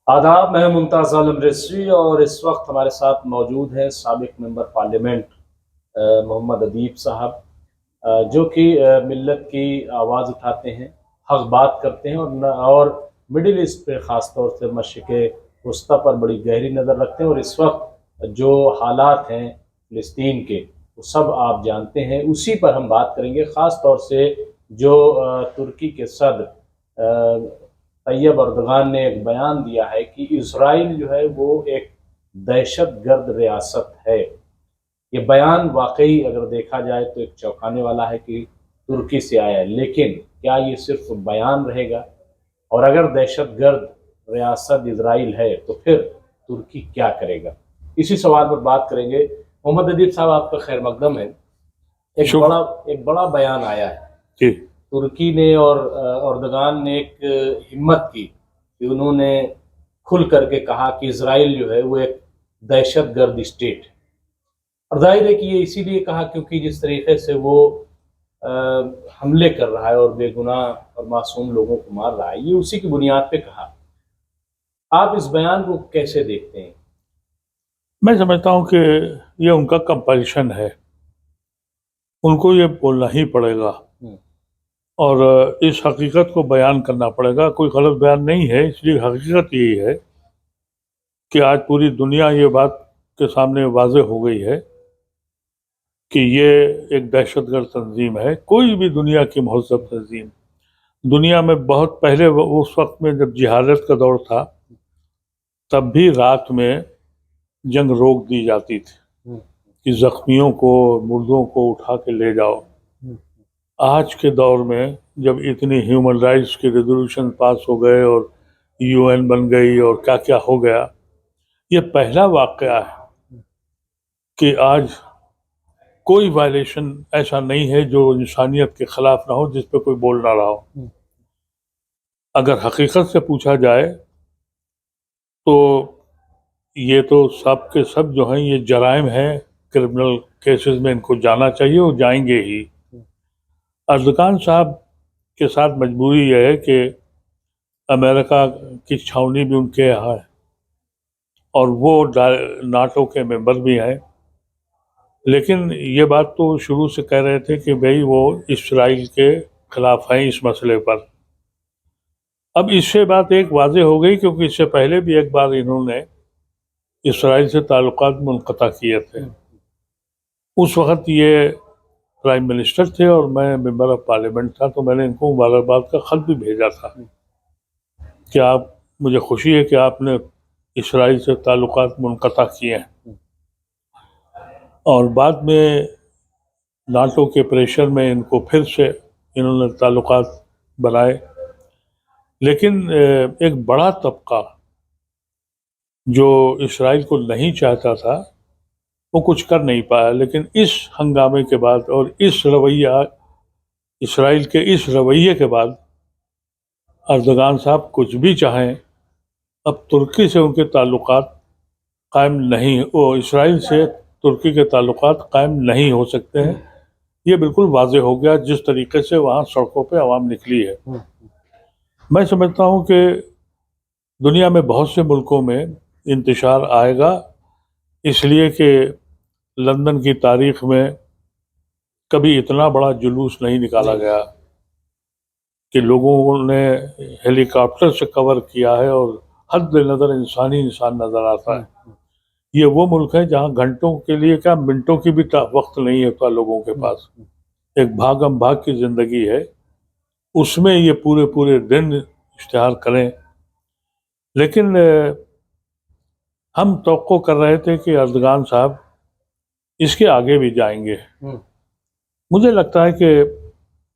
آداب، میں ممتاز عالم رضوی اور اس وقت ہمارے ساتھ موجود ہیں سابق ممبر پارلیمنٹ محمد ادیب صاحب، جو کہ ملت کی آواز اٹھاتے ہیں، حق بات کرتے ہیں اور مڈل ایسٹ پہ خاص طور سے مشرق وسطیٰ پر بڑی گہری نظر رکھتے ہیں، اور اس وقت جو حالات ہیں فلسطین کے وہ سب آپ جانتے ہیں، اسی پر ہم بات کریں گے، خاص طور سے جو ترکی کے صدر طیب اردغان نے ایک بیان دیا ہے کہ اسرائیل جو ہے وہ ایک دہشت گرد ریاست ہے۔ یہ بیان واقعی اگر دیکھا جائے تو ایک چونکانے والا ہے کہ ترکی سے آیا ہے، لیکن کیا یہ صرف بیان رہے گا؟ اور اگر دہشت گرد ریاست اسرائیل ہے تو پھر ترکی کیا کرے گا؟ اسی سوال پر بات کریں گے۔ محمد ادیب صاحب، آپ کا خیر مقدم ہے۔ ایک بڑا بیان آیا ہے جی ترکی نے، اور اردگان نے ایک ہمت کی کہ انہوں نے کھل کر کے کہا کہ اسرائیل جو ہے وہ ایک دہشت گرد اسٹیٹ ہے، اور ظاہر ہے کہ یہ اسی لیے کہا کیونکہ جس طریقے سے وہ حملے کر رہا ہے اور بے گناہ اور معصوم لوگوں کو مار رہا ہے، یہ اسی کی بنیاد پہ کہا۔ آپ اس بیان کو کیسے دیکھتے ہیں؟ میں سمجھتا ہوں کہ یہ ان کا کمپلشن ہے، ان کو یہ بولنا ہی پڑے گا اور اس حقیقت کو بیان کرنا پڑے گا۔ کوئی غلط بیان نہیں ہے، اس لیے حقیقت یہی ہے کہ آج پوری دنیا یہ بات کے سامنے واضح ہو گئی ہے کہ یہ ایک دہشت گرد تنظیم ہے۔ کوئی بھی دنیا کی مہذب تنظیم دنیا میں بہت پہلے، اس وقت میں جب جہالت کا دور تھا، تب بھی رات میں جنگ روک دی جاتی تھی کہ زخمیوں کو، مردوں کو اٹھا کے لے جاؤ۔ آج کے دور میں جب اتنی ہیومن رائٹس کے ریزولوشن پاس ہو گئے اور UN بن گئی اور کیا کیا ہو گیا، یہ پہلا واقعہ ہے کہ آج کوئی وائلیشن ایسا نہیں ہے جو انسانیت کے خلاف نہ ہو، جس پہ کوئی بول نہ رہا ہو۔ اگر حقیقت سے پوچھا جائے تو یہ تو سب کے سب جو ہیں یہ جرائم ہیں، کرمنل کیسز میں ان کو جانا چاہیے اور جائیں گے ہی۔ اردگان صاحب کے ساتھ مجبوری یہ ہے کہ امریکہ کی چھاؤنی بھی ان کے یہاں ہے اور وہ ناٹو کے ممبر بھی ہیں، لیکن یہ بات تو شروع سے کہہ رہے تھے کہ بھئی وہ اسرائیل کے خلاف ہیں اس مسئلے پر۔ اب اس سے بات ایک واضح ہو گئی، کیونکہ اس سے پہلے بھی ایک بار انہوں نے اسرائیل سے تعلقات منقطع کیے تھے۔ اس وقت یہ پرائم منسٹر تھے اور میں ممبر آف پارلیمنٹ تھا، تو میں نے ان کو مبارکباد کا خط بھی بھیجا تھا کہ آپ، مجھے خوشی ہے کہ آپ نے اسرائیل سے تعلقات منقطع کیے ہیں۔ اور بعد میں ناٹو کے پریشر میں ان کو پھر سے انہوں نے تعلقات بنائے، لیکن ایک بڑا طبقہ جو اسرائیل کو نہیں چاہتا تھا وہ کچھ کر نہیں پایا۔ لیکن اس ہنگامے کے بعد اور اسرائیل کے اس رویے کے بعد اردگان صاحب کچھ بھی چاہیں، اب ترکی سے ان کے تعلقات قائم نہیں، اسرائیل سے ترکی کے تعلقات قائم نہیں ہو سکتے ہیں۔ یہ بالکل واضح ہو گیا جس طریقے سے وہاں سڑکوں پہ عوام نکلی ہے۔ میں سمجھتا ہوں کہ دنیا میں بہت سے ملکوں میں انتشار آئے گا، اس لیے کہ لندن کی تاریخ میں کبھی اتنا بڑا جلوس نہیں نکالا گیا کہ لوگوں نے ہیلی کاپٹر سے کور کیا ہے اور حد نظر انسان نظر آتا ہے۔ یہ وہ ملک ہے جہاں گھنٹوں کے لیے کیا منٹوں کی بھی وقت نہیں ہوتا لوگوں کے پاس، ایک بھاگم بھاگ کی زندگی ہے، اس میں یہ پورے دن اشتہار کریں۔ لیکن ہم توقع کر رہے تھے کہ اردگان صاحب اس کے آگے بھی جائیں گے۔ مجھے لگتا ہے کہ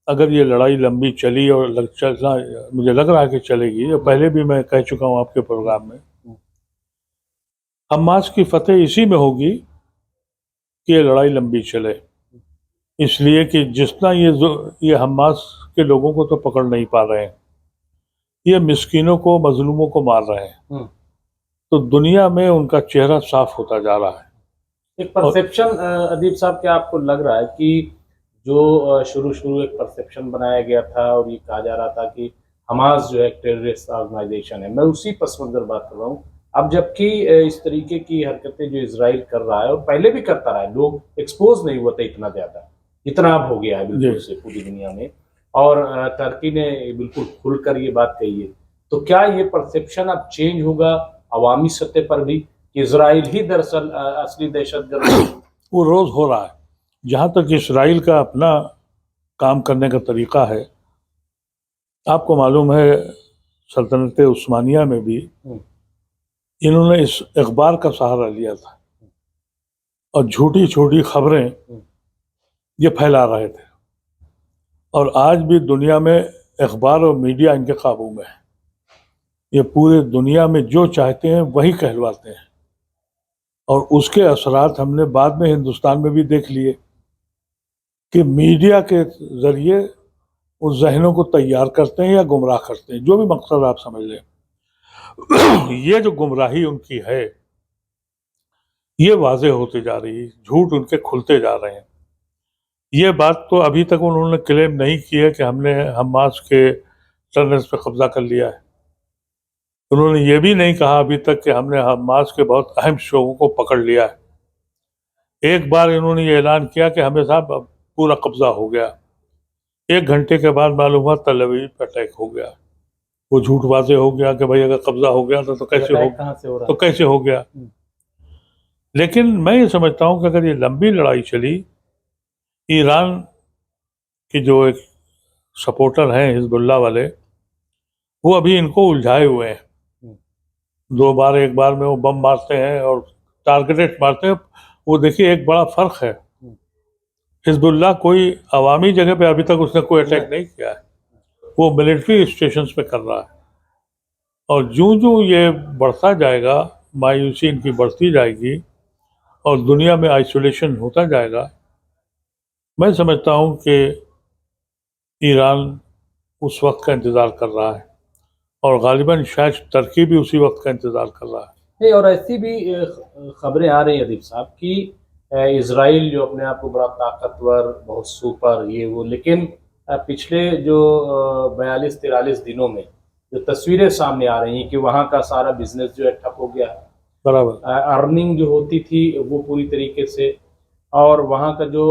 اگر یہ لڑائی لمبی چلی اور مجھے لگ رہا ہے کہ چلے گی، پہلے بھی میں کہہ چکا ہوں آپ کے پروگرام میں، حماس کی فتح اسی میں ہوگی کہ یہ لڑائی لمبی چلے، اس لیے کہ جس طرح یہ حماس کے لوگوں کو تو پکڑ نہیں پا رہے ہیں، یہ مسکینوں کو، مظلوموں کو مار رہے ہیں، تو دنیا میں ان کا چہرہ صاف ہوتا جا رہا ہے۔ ایک پرسیپشن ادیب صاحب، کیا آپ کو لگ رہا ہے کہ جو شروع ایک پرسیپشن بنایا گیا تھا اور یہ کہا جا رہا تھا کہ حماس جو ہے ٹیررسٹ آرگنائزیشن ہے. میں اسی پس منظر بات کر رہا ہوں. اب جبکہ اس طریقے کی حرکتیں جو اسرائیل کر رہا ہے اور پہلے بھی کرتا رہا ہے, لوگ ایکسپوز نہیں ہوتے اتنا زیادہ جتنا اب ہو گیا ہے بالکل سے پوری دنیا میں, اور ترکی نے بالکل کھل کر یہ بات کہی ہے. تو کیا یہ پرسیپشن اب چینج ہوگا عوامی سطح پر بھی کہ اسرائیل ہی دراصل اصلی دہشت گرد ہے؟ وہ روز ہو رہا ہے. جہاں تک اسرائیل کا اپنا کام کرنے کا طریقہ ہے, آپ کو معلوم ہے سلطنت عثمانیہ میں بھی انہوں نے اس اخبار کا سہارا لیا تھا اور جھوٹی چھوٹی خبریں یہ پھیلا رہے تھے, اور آج بھی دنیا میں اخبار اور میڈیا ان کے قابو میں ہے. یہ پورے دنیا میں جو چاہتے ہیں وہی کہلواتے ہیں, اور اس کے اثرات ہم نے بعد میں ہندوستان میں بھی دیکھ لیے کہ میڈیا کے ذریعے اس ذہنوں کو تیار کرتے ہیں یا گمراہ کرتے ہیں, جو بھی مقصد آپ سمجھ لیں. یہ جو گمراہی ان کی ہے یہ واضح ہوتی جا رہی ہے, جھوٹ ان کے کھلتے جا رہے ہیں. یہ بات تو ابھی تک انہوں نے کلیم نہیں کی ہے کہ ہم نے حماس کے ٹرنلز پہ قبضہ کر لیا ہے. انہوں نے یہ بھی نہیں کہا ابھی تک کہ ہم نے حماس کے بہت اہم شعبوں کو پکڑ لیا ہے. ایک بار انہوں نے یہ اعلان کیا کہ ہمیں صاحب پورا قبضہ ہو گیا, 1 گھنٹے کے بعد معلوم ہوا تل ابیب پہ اٹیک ہو گیا. وہ جھوٹ واضح ہو گیا کہ بھائی اگر قبضہ ہو گیا تو کیسے ہو گیا. لیکن میں یہ سمجھتا ہوں کہ اگر یہ لمبی لڑائی چلی, ایران کے جو ایک سپورٹر ہیں حزب اللہ والے, وہ ابھی ان کو الجھائے ہوئے ہیں. 2 بار ایک بار میں وہ بم مارتے ہیں اور ٹارگیٹڈ مارتے ہیں. وہ دیکھیے ایک بڑا فرق ہے, حزب اللہ کوئی عوامی جگہ پہ ابھی تک اس نے کوئی اٹیک نہیں کیا ہے, وہ ملٹری اسٹیشنز پہ کر رہا ہے. اور جو یہ بڑھتا جائے گا, مایوسی ان کی بڑھتی جائے گی اور دنیا میں آئسولیشن ہوتا جائے گا, میں سمجھتا ہوں کہ ایران اس وقت کا انتظار کر رہا ہے, اور غالباً شاید ترکی بھی اسی وقت کا انتظار کر رہا ہے. نہیں, اور ایسی بھی خبریں آ رہی ہیں ادیب صاحب کہ اسرائیل جو اپنے آپ کو بڑا طاقتور, بہت سپر یہ وہ, لیکن پچھلے جو 42-43 دنوں میں جو تصویریں سامنے آ رہی ہیں کہ وہاں کا سارا بزنس جو ہے ٹھپ ہو گیا, برابر ارننگ جو ہوتی تھی وہ پوری طریقے سے, اور وہاں کا جو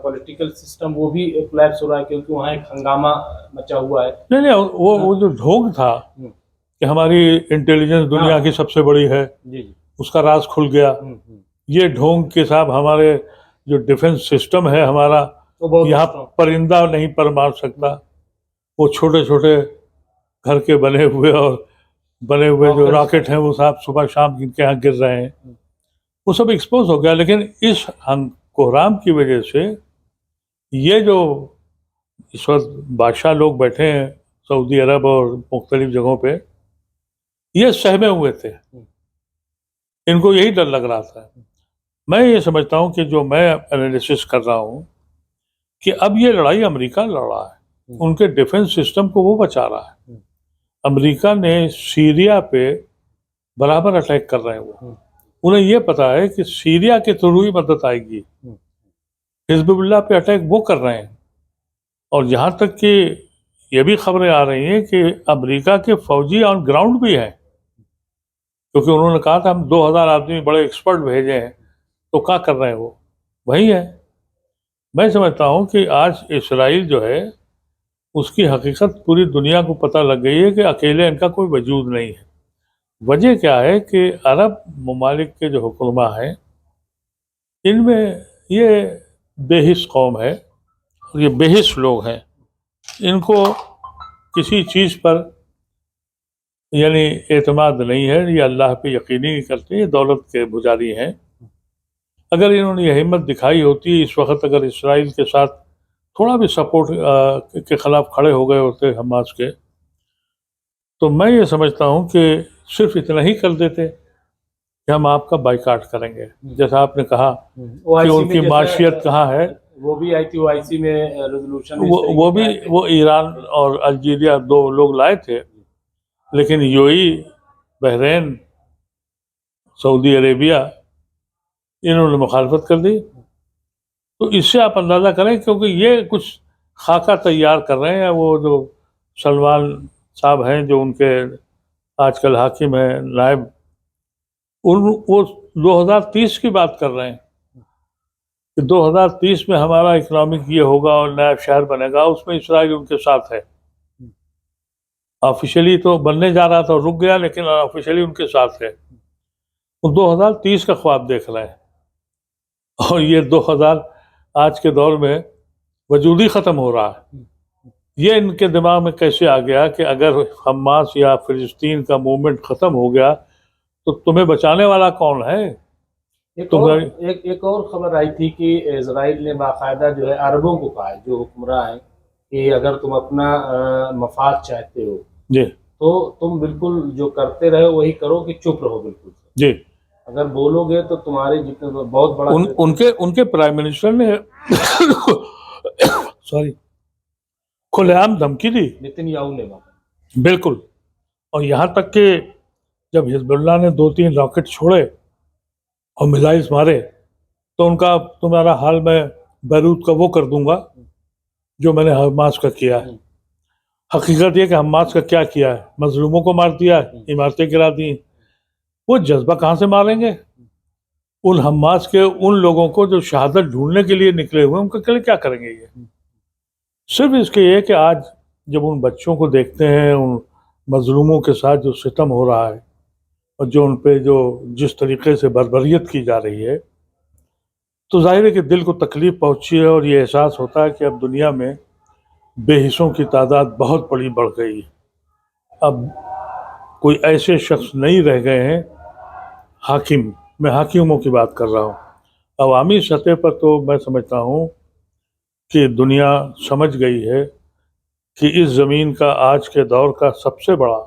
پولیٹیکل سسٹم وہ بھی کولیپس ہو رہا ہے کیونکہ وہاں ایک ہنگامہ مچا ہوا ہے. نہیں, وہ جو ڈھونگ تھا کہ ہماری انٹیلیجنس دنیا کی سب سے بڑی ہے, اس کا راز کھل گیا. یہ ڈھونگ کے صاحب ہمارے جو ڈیفنس سسٹم ہے ہمارا, یہاں پرندہ نہیں پر مار سکتا. وہ چھوٹے چھوٹے گھر کے بنے ہوئے جو راکٹ ہیں وہ صاحب صبح شام ان کے یہاں گر رہے ہیں, وہ سب ایکسپوز ہو گیا. لیکن اس کوہرام کی وجہ سے یہ جو اس وقت بادشاہ لوگ بیٹھے ہیں سعودی عرب اور مختلف جگہوں پہ, یہ سہمے ہوئے تھے, ان کو یہی ڈر لگ رہا تھا. میں یہ سمجھتا ہوں کہ جو میں انالیسس کر رہا ہوں کہ اب یہ لڑائی امریکہ لڑ رہا ہے, ان کے ڈیفنس سسٹم کو وہ بچا رہا ہے. امریکہ نے سیریا پہ برابر اٹیک کر رہے ہیں, وہ انہیں یہ پتا ہے کہ سیریا کے تھرو ہی مدد آئے گی. حزب اللہ پہ اٹیک وہ کر رہے ہیں, اور جہاں تک کہ یہ بھی خبریں آ رہی ہیں کہ امریکہ کے فوجی آن گراؤنڈ بھی ہیں, کیونکہ انہوں نے کہا تھا ہم 2000 آدمی بڑے ایکسپرٹ بھیجے ہیں, تو کیا کر رہے ہیں وہ وہی ہے. میں سمجھتا ہوں کہ آج اسرائیل جو ہے اس کی حقیقت پوری دنیا کو پتہ لگ گئی ہے کہ اکیلے ان کا کوئی وجود نہیں ہے. وجہ کیا ہے کہ عرب ممالک کے جو حکمراں ہیں ان میں یہ بے حس قوم ہے, اور یہ بے حس لوگ ہیں. ان کو کسی چیز پر یعنی اعتماد نہیں ہے, یہ اللہ پہ یقینی نہیں کرتے, یہ دولت کے پجاری ہیں. اگر انہوں نے یہ ہمت دکھائی ہوتی اس وقت, اگر اسرائیل کے ساتھ تھوڑا بھی سپورٹ کے خلاف کھڑے ہو گئے ہوتے حماس کے, تو میں یہ سمجھتا ہوں کہ صرف اتنا ہی کر دیتے کہ ہم آپ کا بائیکاٹ کریں گے. جیسا آپ نے کہا کہ ان کی معاشیت کہاں ہے, وہ بھی آئی تھی OIC میں ریزولوشن, وہ بھی وہ ایران اور الجیریا 2 لوگ لائے تھے, لیکن UAE, بحرین, سعودی عربیہ انہوں نے مخالفت کر دی. تو اس سے آپ اندازہ کریں, کیونکہ یہ کچھ خاکہ تیار کر رہے ہیں. وہ جو سلمان صاحب ہیں جو ان کے آج کل حاکم ہیں نائب، وہ 2030 کی بات کر رہے ہیں کہ 2030 میں ہمارا اکنامک یہ ہوگا اور نیا شہر بنے گا، اس میں اسرائیل ان کے ساتھ ہے. آفیشلی تو بننے جا رہا تھا، رک گیا، لیکن آفیشلی ان کے ساتھ ہے. وہ 2030 کا خواب دیکھ رہے ہیں، اور یہ 2000 آج کے دور میں وجود ہی ختم ہو رہا ہے. یہ ان کے دماغ میں کیسے آ گیا کہ اگر حماس یا فلسطین کا موومنٹ ختم ہو گیا تو تمہیں بچانے والا کون ہے؟ ایک اور خبر آئی تھی کہ اسرائیل نے باقاعدہ جو ہے عربوں کو کہا ہے جو حکمراں ہیں کہ اگر تم اپنا مفاد چاہتے ہو جی تو تم بالکل جو کرتے رہے وہی کرو، کہ چپ رہو بالکل. جی اگر بولو گے تو تمہارے جتنے بہت بڑا ان کے پرائم منسٹر نے سوری کھلے عام دھمکی دی، نتن یاہو نے بالکل. اور یہاں تک کہ جب حزب اللہ نے 2-3 راکٹ چھوڑے اور میزائلز مارے تو ان کا تمہارا حال میں بیروت کا وہ کر دوں گا جو میں نے حماس کا کیا ہے. حقیقت یہ کہ حماس کا کیا کیا ہے، مظلوموں کو مار دیا ہے، عمارتیں گرا دی. وہ جذبہ کہاں سے ماریں گے؟ ان حماس کے ان لوگوں کو جو شہادت ڈھونڈنے کے لیے نکلے ہوئے، ان کے لیے کیا کریں گے؟ یہ صرف اس کے یہ کہ آج جب ان بچوں کو دیکھتے ہیں، ان مظلوموں کے ساتھ جو ستم ہو رہا ہے اور جو ان پہ جو جس طریقے سے بربریت کی جا رہی ہے، تو ظاہر ہے کہ دل کو تکلیف پہنچی ہے، اور یہ احساس ہوتا ہے کہ اب دنیا میں بے حصوں کی تعداد بہت بڑی بڑھ گئی ہے. اب کوئی ایسے شخص نہیں رہ گئے ہیں حاکم. میں حاکموں کی بات کر رہا ہوں. عوامی سطح پر تو میں سمجھتا ہوں کہ دنیا سمجھ گئی ہے کہ اس زمین کا آج کے دور کا سب سے بڑا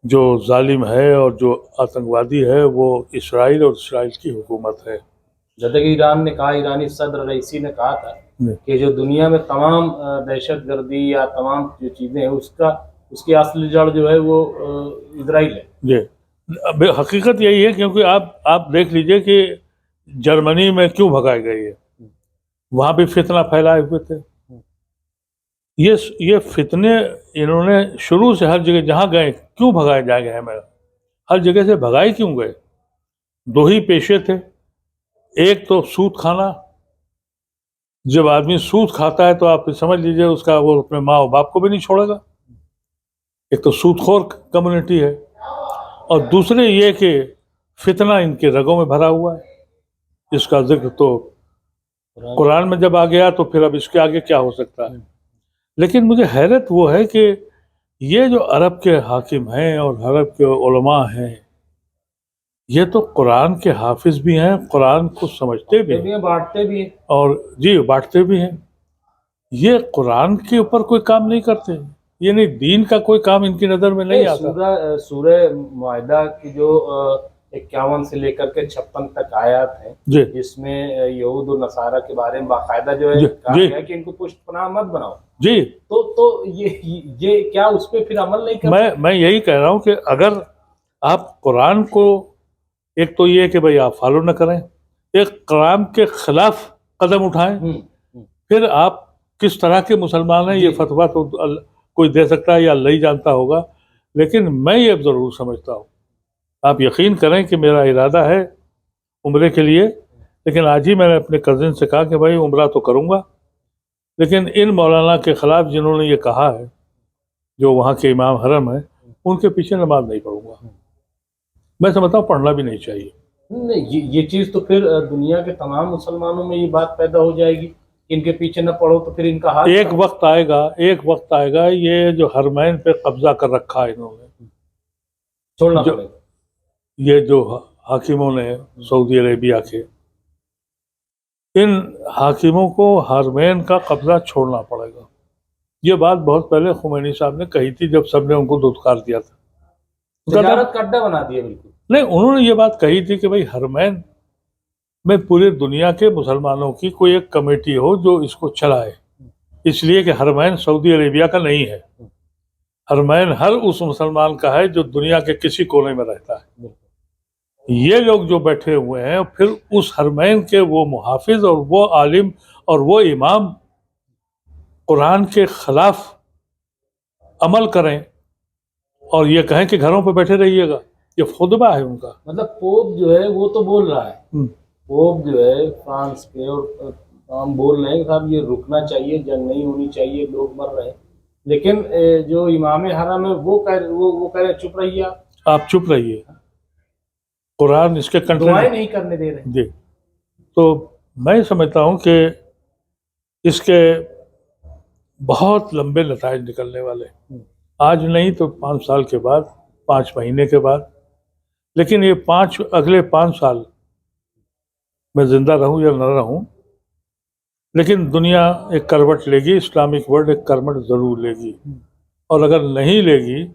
جو ظالم ہے اور جو آتنکوادی ہے وہ اسرائیل اور اسرائیل کی حکومت ہے. جیسے کہ ایران نے کہا، ایرانی صدر رئیسی نے کہا تھا کہ جو دنیا میں تمام دہشت گردی یا تمام جو چیزیں ہیں اس کی اصل جڑ جو ہے وہ اسرائیل ہے. جی حقیقت یہی ہے، کیونکہ آپ دیکھ لیجئے کہ جرمنی میں کیوں بھگائے گئے، وہاں بھی فتنہ پھیلائے ہوئے تھے. یہ فتنے انہوں نے شروع سے ہر جگہ جہاں گئے کیوں بھگائے جائے گئے ہیں، ہر جگہ سے بھگائے کیوں گئے؟ 2 ہی پیشے تھے. ایک تو سود کھانا. جب آدمی سود کھاتا ہے تو آپ سمجھ لیجئے اس کا وہ اپنے ماں و باپ کو بھی نہیں چھوڑے گا. ایک تو سود خور کمیونٹی ہے، اور دوسرے یہ کہ فتنہ ان کے رگوں میں بھرا ہوا ہے. اس کا ذکر تو قرآن میں جب آ گیا تو پھر اب اس کے آگے کیا ہو سکتا ہے. لیکن مجھے حیرت وہ ہے کہ یہ جو عرب کے حاکم ہیں اور عرب کے علماء ہیں، یہ تو قرآن کے حافظ بھی ہیں، قرآن کو سمجھتے بھی ہیں، بانٹتے بھی ہیں، اور جی بانٹتے بھی ہیں. یہ قرآن کے اوپر کوئی کام نہیں کرتے، یعنی دین کا کوئی کام ان کی نظر میں نہیں آتا. سورہ معاہدہ کی جو 51 سے لے کر کے 56 تک آیات ہیں، جس میں یہود و نصارہ کے بارے میں باقاعدہ جو ہے کہا گیا کہ ان کو پشت پناہ مت بناؤ. جی تو یہ کیا اس پہ پھر عمل نہیں کرتے؟ میں یہی کہہ رہا ہوں کہ اگر آپ قرآن کو، ایک تو یہ کہ بھئی آپ فالو نہ کریں، ایک قرآن کے خلاف قدم اٹھائیں، پھر آپ کس طرح کے مسلمان ہیں یہ فتویٰ تو کوئی دے سکتا ہے یا اللہ ہی جانتا ہوگا. لیکن میں یہ ضرور سمجھتا ہوں، آپ یقین کریں کہ میرا ارادہ ہے عمرے کے لیے، لیکن آج ہی میں نے اپنے کزن سے کہا کہ بھائی عمرہ تو کروں گا، لیکن ان مولانا کے خلاف جنہوں نے یہ کہا ہے، جو وہاں کے امام حرم ہیں، ان کے پیچھے نماز نہیں پڑھوں گا. میں سمجھتا ہوں پڑھنا بھی نہیں چاہیے. نہیں، یہ چیز تو پھر دنیا کے تمام مسلمانوں میں یہ بات پیدا ہو جائے گی کہ ان کے پیچھے نہ پڑھو تو پھر ان کا حال ایک وقت آئے گا یہ جو حرمین پہ قبضہ کر رکھا ہے انہوں نے چھوڑنا پڑے گا. یہ جو حاکموں نے سعودی عربیہ کے، ان حاکموں کو حرمین کا قبضہ چھوڑنا پڑے گا. یہ بات بہت پہلے خمینی صاحب نے کہی تھی جب سب نے ان کو دھتکار دیا تھا. تجارت کا اڈا بنا دیا. بالکل نہیں، انہوں نے یہ بات کہی تھی کہ بھئی حرمین میں پورے دنیا کے مسلمانوں کی کوئی ایک کمیٹی ہو جو اس کو چلائے، اس لیے کہ حرمین سعودی عربیہ کا نہیں ہے. حرمین ہر اس مسلمان کا ہے جو دنیا کے کسی کونے میں رہتا ہے. یہ لوگ جو بیٹھے ہوئے ہیں پھر اس حرمین کے وہ محافظ اور وہ عالم اور وہ امام قرآن کے خلاف عمل کریں اور یہ کہیں کہ گھروں پہ بیٹھے رہیے گا، یہ خطبہ ہے ان کا. مطلب پوپ جو ہے وہ تو بول رہا ہے، پوپ جو ہے فرانس کے، اور ہم بول رہے ہیں کہ صاحب یہ رکنا چاہیے، جنگ نہیں ہونی چاہیے، لوگ مر رہے ہیں، لیکن جو امام حرم ہے وہ کہہ رہے چپ رہیے، آپ چپ رہیے. قرآن اس کے دعائیں نہیں کرنے دے رہے. جی. تو میں سمجھتا ہوں کہ اس کے بہت لمبے نتائج نکلنے والے، آج نہیں تو 5 سال کے بعد، 5 مہینے کے بعد. لیکن یہ اگلے 5 سال میں زندہ رہوں یا نہ رہوں، لیکن دنیا ایک کروٹ لے گی، اسلامک ورلڈ ایک کروٹ ضرور لے گی. اور اگر نہیں لے گی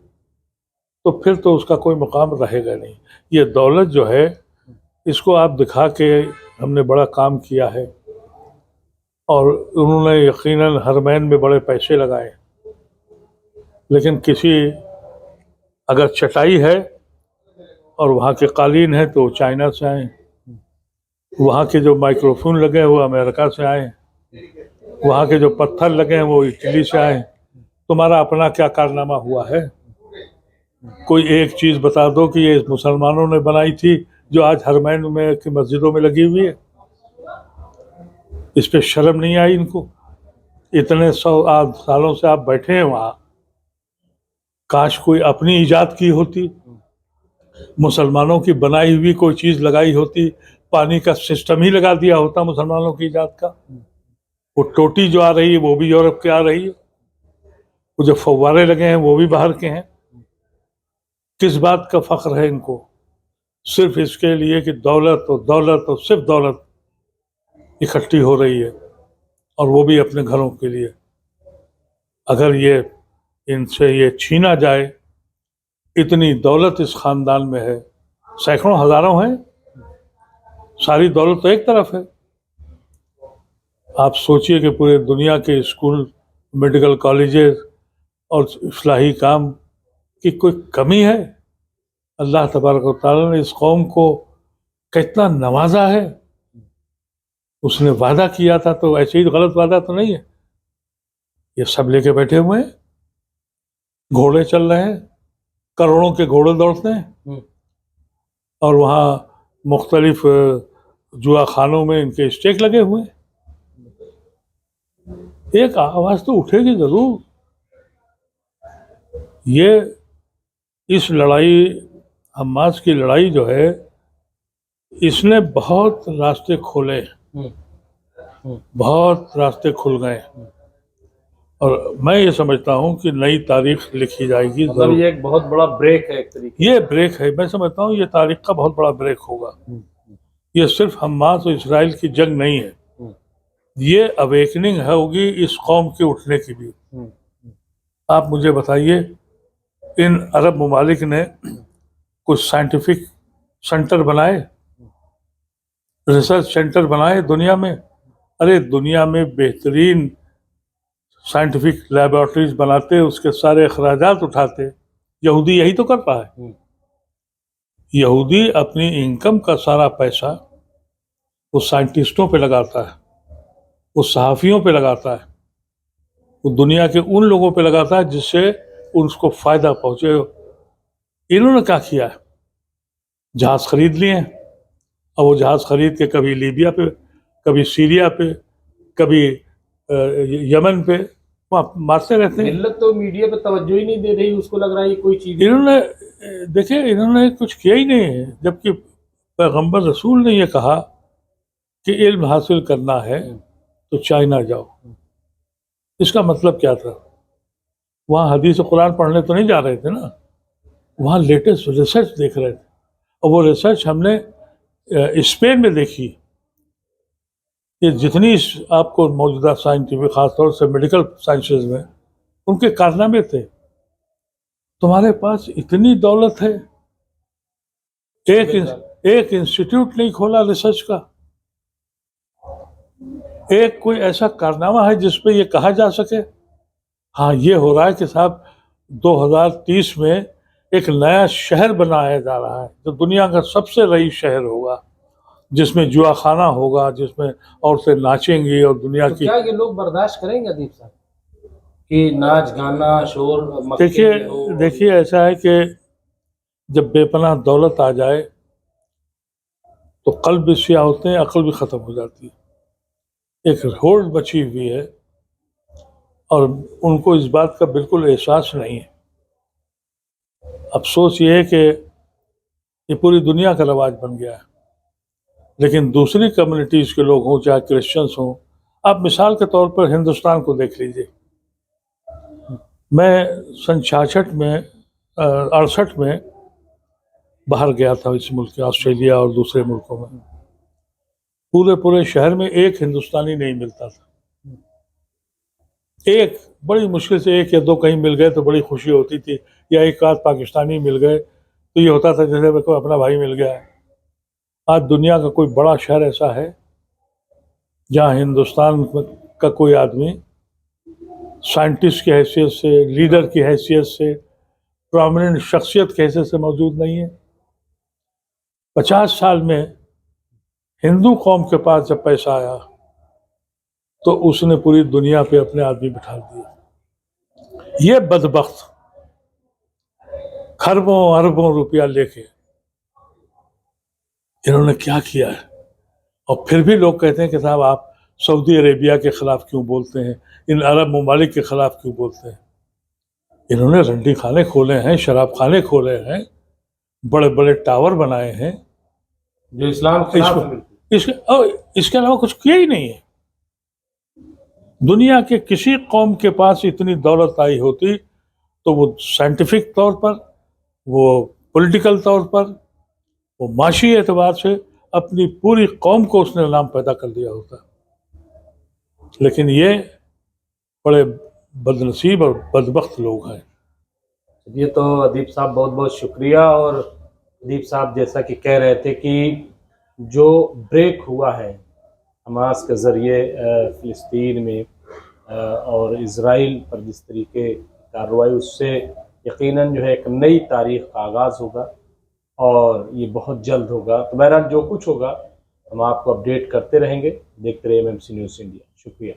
تو پھر تو اس کا کوئی مقام رہے گا نہیں. یہ دولت جو ہے اس کو آپ دکھا کے ہم نے بڑا کام کیا ہے، اور انہوں نے یقیناً حرمین میں بڑے پیسے لگائے، لیکن اگر چٹائی ہے اور وہاں کے قالین ہے تو چائنا سے آئے، وہاں کے جو مائکروفون لگے ہیں وہ امریکہ سے آئے، وہاں کے جو پتھر لگے ہیں وہ اٹلی سے آئے. تمہارا اپنا کیا کارنامہ ہوا ہے؟ کوئی ایک چیز بتا دو کہ یہ مسلمانوں نے بنائی تھی جو آج حرمین میں کی مسجدوں میں لگی ہوئی ہے. اس پہ شرم نہیں آئی ان کو؟ اتنے 100 سالوں سے آپ بیٹھے ہیں وہاں، کاش کوئی اپنی ایجاد کی ہوتی، مسلمانوں کی بنائی ہوئی کوئی چیز لگائی ہوتی، پانی کا سسٹم ہی لگا دیا ہوتا مسلمانوں کی ایجاد کا. وہ ٹوٹی جو آ رہی ہے وہ بھی یورپ کے آ رہی ہے، وہ جو فوارے لگے ہیں وہ بھی باہر کے ہیں. کس بات کا فخر ہے ان کو؟ صرف اس کے لیے کہ دولت اور صرف دولت اکٹھی ہو رہی ہے، اور وہ بھی اپنے گھروں کے لیے. اگر ان سے یہ چھینا جائے، اتنی دولت اس خاندان میں ہے، سینکڑوں ہزاروں ہیں، ساری دولت تو ایک طرف ہے. آپ سوچئے کہ پورے دنیا کے اسکول، میڈیکل کالجز اور اصلاحی کام کی کوئی کمی ہے؟ اللہ تبارک و تعالیٰ نے اس قوم کو کتنا نوازا ہے. اس نے وعدہ کیا تھا تو ایسے ہی غلط وعدہ تو نہیں ہے. یہ سب لے کے بیٹھے ہوئے ہیں، گھوڑے چل رہے ہیں، کروڑوں کے گھوڑے دوڑتے ہیں، اور وہاں مختلف جوا خانوں میں ان کے اسٹیک لگے ہوئے ہیں. ایک آواز تو اٹھے گی ضرور. یہ اس لڑائی، حماس کی لڑائی جو ہے، اس نے بہت راستے کھولے، بہت راستے کھل گئے، اور میں یہ سمجھتا ہوں کہ نئی تاریخ لکھی جائے گی. مطلب یہ ایک بہت بڑا بریک ہے، ایک طریقے یہ بریک ہے، میں سمجھتا ہوں یہ تاریخ کا بہت بڑا بریک ہوگا. یہ صرف حماس اور اسرائیل کی جنگ نہیں ہے، یہ اویکننگ ہوگی اس قوم کے اٹھنے کی بھی. آپ مجھے بتائیے، ان عرب ممالک نے کچھ سائنٹیفک سینٹر بنائے، ریسرچ سینٹر بنائے دنیا میں؟ ارے دنیا میں بہترین سائنٹیفک لیبارٹریز بناتے، اس کے سارے اخراجات اٹھاتے. یہودی یہی تو کر رہا ہے. یہودی اپنی انکم کا سارا پیسہ وہ سائنٹسٹوں پہ لگاتا ہے، وہ صحافیوں پہ لگاتا ہے، وہ دنیا کے ان لوگوں پہ لگاتا ہے جس سے اس کو فائدہ پہنچے. انہوں نے کیا کیا ہے؟ جہاز خرید لیے ہیں، اور وہ جہاز خرید کے کبھی لیبیا پہ، کبھی سیریا پہ، کبھی یمن پہ مارتے رہتے ہیں. ملت تو میڈیا پہ توجہ ہی نہیں دے رہی، اس کو لگ رہا ہے یہ کوئی چیز. انہوں نے کچھ کیا ہی نہیں ہے، جبکہ پیغمبر رسول نے یہ کہا کہ علم حاصل کرنا ہے تو چائنا جاؤ. اس کا مطلب کیا تھا؟ وہاں حدیث قرآن پڑھنے تو نہیں جا رہے تھے نا، وہاں لیٹسٹ ریسرچ دیکھ رہے تھے. اور وہ ریسرچ ہم نے اسپین میں دیکھی. یہ جتنی آپ کو موجودہ سائنٹیفک، خاص طور سے میڈیکل سائنسز میں ان کے کارنامے تھے. تمہارے پاس اتنی دولت ہے، ایک انسٹیٹیوٹ نہیں کھولا ریسرچ کا. ایک کوئی ایسا کارنامہ ہے جس پہ یہ کہا جا سکے ہاں یہ ہو رہا ہے کہ صاحب 2030 میں ایک نیا شہر بنایا جا رہا ہے جو دنیا کا سب سے رئیس شہر ہوگا، جس میں جوا خانہ ہوگا، جس میں عورتیں ناچیں گی، اور دنیا کی. کیا یہ لوگ برداشت کریں گے ادیب صاحب؟ کہ ناچ گانا شور مکے میں ہو. دیکھیے ایسا ہے کہ جب بے پناہ دولت آ جائے تو قلب بھی سیاہ ہوتے ہیں، عقل بھی ختم ہو جاتی ہے. ایک ہولڈ بچی ہوئی ہے اور ان کو اس بات کا بالکل احساس نہیں ہے. افسوس یہ ہے کہ یہ پوری دنیا کا رواج بن گیا ہے. لیکن دوسری کمیونٹیز کے لوگ ہوں، چاہے کرسچنس ہوں، آپ مثال کے طور پر ہندوستان کو دیکھ لیجئے. میں سن 66 میں 68 میں باہر گیا تھا اس ملک کے، آسٹریلیا اور دوسرے ملکوں میں. پورے شہر میں ایک ہندوستانی نہیں ملتا تھا. ایک بڑی مشکل سے ایک یا دو کہیں مل گئے تو بڑی خوشی ہوتی تھی، یا ایک آدھ پاکستانی مل گئے تو یہ ہوتا تھا جیسے کوئی اپنا بھائی مل گیا ہے. آج دنیا کا کوئی بڑا شہر ایسا ہے جہاں ہندوستان کا کوئی آدمی سائنٹسٹ کی حیثیت سے، لیڈر کی حیثیت سے، پرومیننٹ شخصیت کی حیثیت سے موجود نہیں ہے. 50 سال میں ہندو قوم کے پاس جب پیسہ آیا تو اس نے پوری دنیا پہ اپنے آدمی بٹھا دیے. یہ بدبخت کھربوں اربوں روپیہ لے کے انہوں نے کیا کیا ہے؟ اور پھر بھی لوگ کہتے ہیں کہ صاحب آپ سعودی عربیہ کے خلاف کیوں بولتے ہیں، ان عرب ممالک کے خلاف کیوں بولتے ہیں؟ انہوں نے رنڈی خانے کھولے ہیں، شراب خانے کھولے ہیں، بڑے بڑے ٹاور بنائے ہیں جو اسلام کے خلاف اس کے علاوہ کچھ کیا ہی نہیں ہے. دنیا کے کسی قوم کے پاس اتنی دولت آئی ہوتی تو وہ سائنٹیفک طور پر، وہ پولیٹیکل طور پر، وہ معاشی اعتبار سے اپنی پوری قوم کو اس نے نام پیدا کر دیا ہوتا. لیکن یہ بڑے بدنصیب اور بدبخت لوگ ہیں. یہ تو ادیب صاحب بہت بہت شکریہ. اور ادیب صاحب جیسا کہ کہہ رہے تھے کہ جو بریک ہوا ہے حماس کے ذریعے فلسطین میں اور اسرائیل پر جس طریقے کارروائی، اس سے یقیناً جو ہے ایک نئی تاریخ کا آغاز ہوگا اور یہ بہت جلد ہوگا. تو بہرحال جو کچھ ہوگا ہم آپ کو اپڈیٹ کرتے رہیں گے. دیکھتے رہیے MMC نیوز انڈیا. شکریہ.